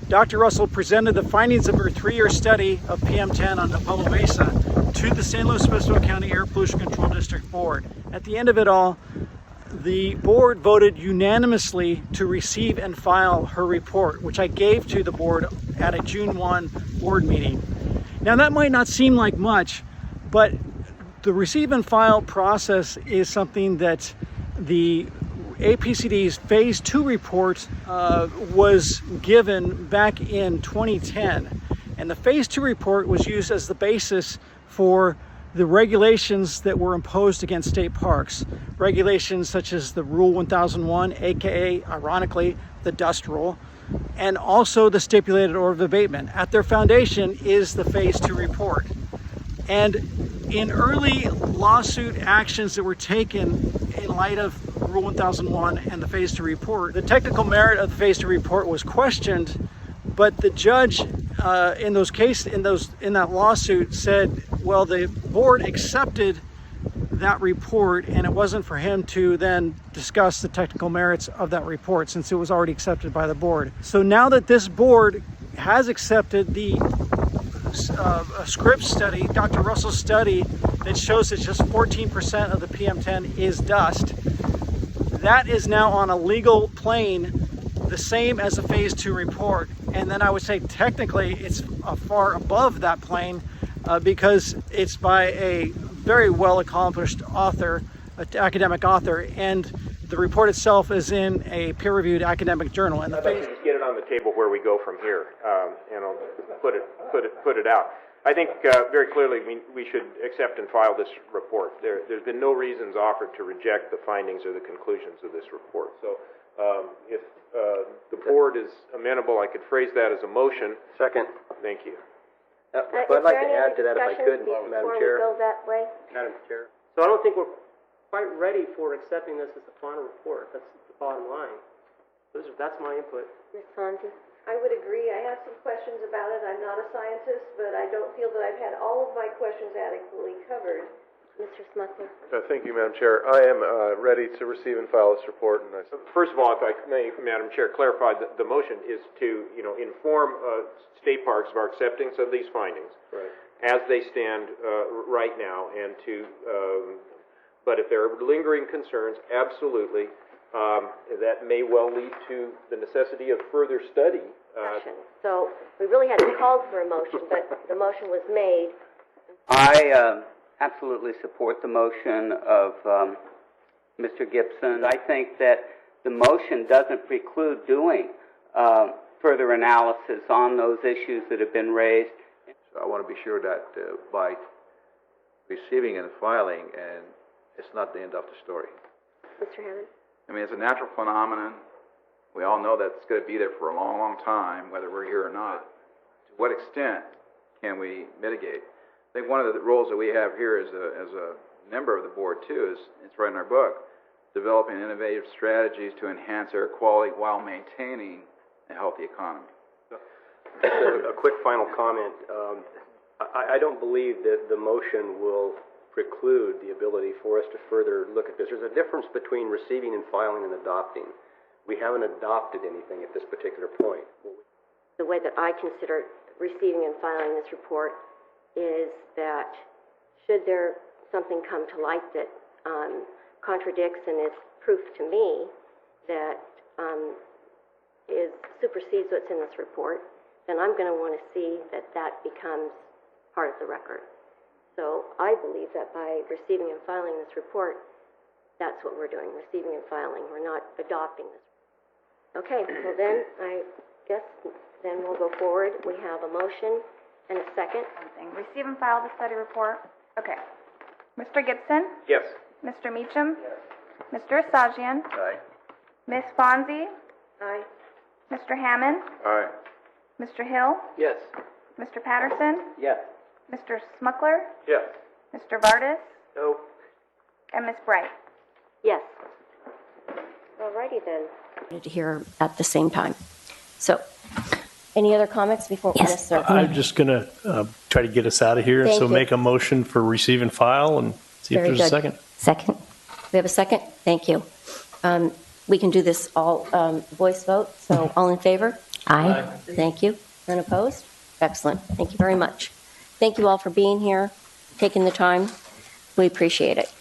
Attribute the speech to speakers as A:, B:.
A: Dr. Russell presented the findings of her 3-year study of PM10 on the Pueblo Mesa to the San Luis Obispo County Air Pollution Control District Board. At the end of it all, the board voted unanimously to receive and file her report, which I gave to the board at a June 1 board meeting. Now that might not seem like much, but the receive and file process is something that the APCD's Phase 2 report was given back in 2010. And the Phase 2 report was used as the basis for the regulations that were imposed against state parks. Regulations such as the Rule 1001, aka, ironically, the Dust Rule, and also the Stipulated Order of Abatement. At their foundation is the Phase 2 report. And in early lawsuit actions that were taken in light of Rule 1001 and the Phase 2 report, the technical merit of the Phase 2 report was questioned, but the judge in that lawsuit said, well, the board accepted that report and it wasn't for him to then discuss the technical merits of that report since it was already accepted by the board. So now that this board has accepted the Scripps study, Dr. Russell's study, that shows that just 14% of the PM10 is dust, that is now on a legal plane, the same as the Phase 2 report. And then I would say technically it's far above that plane because it's by a very well accomplished author, an academic author, and the report itself is in a peer-reviewed academic journal. And
B: I'd like to just get it on the table where we go from here, and I'll put it out. I think very clearly we should accept and file this report. There's been no reasons offered to reject the findings or the conclusions of this report. So if the board is amenable, I could phrase that as a motion.
C: Second.
B: Thank you.
C: I'd like to add to that if I could, Madam Chair.
D: Go that way?
C: Madam Chair. So I don't think we're quite ready for accepting this as the final report. That's the bottom line. That's my input.
D: Ms. Fonzie?
E: I would agree. I have some questions about it. I'm not a scientist, but I don't feel that I've had all of my questions adequately covered.
D: Mr. Smuckler?
F: Thank you, Madam Chair. I am ready to receive and file this report. And
B: First of all, if I may, Madam Chair, clarify that the motion is to, inform state parks of our acceptance of these findings as they stand right now, and but if there are lingering concerns, absolutely, that may well lead to the necessity of further study.
D: So we really hadn't called for a motion, but the motion was made.
G: I absolutely support the motion of Mr. Gibson. I think that the motion doesn't preclude doing further analysis on those issues that have been raised.
F: So I want to be sure that by receiving and filing, and it's not the end of the story.
D: Mr. Hammond?
H: I mean, it's a natural phenomenon. We all know that it's going to be there for a long, long time, whether we're here or not. To what extent can we mitigate? I think one of the roles that we have here as a member of the board, too, is, it's right in our book, developing innovative strategies to enhance air quality while maintaining a healthy economy.
C: Just a quick final comment. I don't believe that the motion will preclude the ability for us to further look at this. There's a difference between receiving and filing and adopting. We haven't adopted anything at this particular point.
D: The way that I consider receiving and filing this report is that should there something come to light that contradicts and is proof to me that supersedes what's in this report, then I'm going to want to see that that becomes part of the record. So I believe that by receiving and filing this report, that's what we're doing, receiving and filing. We're not adopting this. Okay, well then, I guess then we'll go forward. We have a motion and a second.
I: Receive and file the study report. Okay. Mr. Gibson?
B: Yes.
I: Mr. Meacham? Yes. Mr. Asajian?
F: Aye.
I: Ms. Fonzie?
D: Aye.
I: Mr. Hammond?
F: Aye.
I: Mr. Hill?
C: Yes.
I: Mr. Patterson?
C: Yes.
I: Mr. Smuckler?
F: Yes.
I: Mr. Vardis?
C: No.
I: And Ms. Bright?
D: Yes. All righty then. Here at the same time. So, any other comments before? Yes, sir.
J: I'm just going to try to get us out of here.
D: Thank you.
J: Make a motion for receive and file and see
D: Very
J: if there's
D: good.
J: a second.
D: Second. We have a second? Thank you. We can do this all voice vote. So all in favor? Aye. Thank you. None opposed? Excellent. Thank you very much. Thank you all for being here, taking the time. We appreciate it.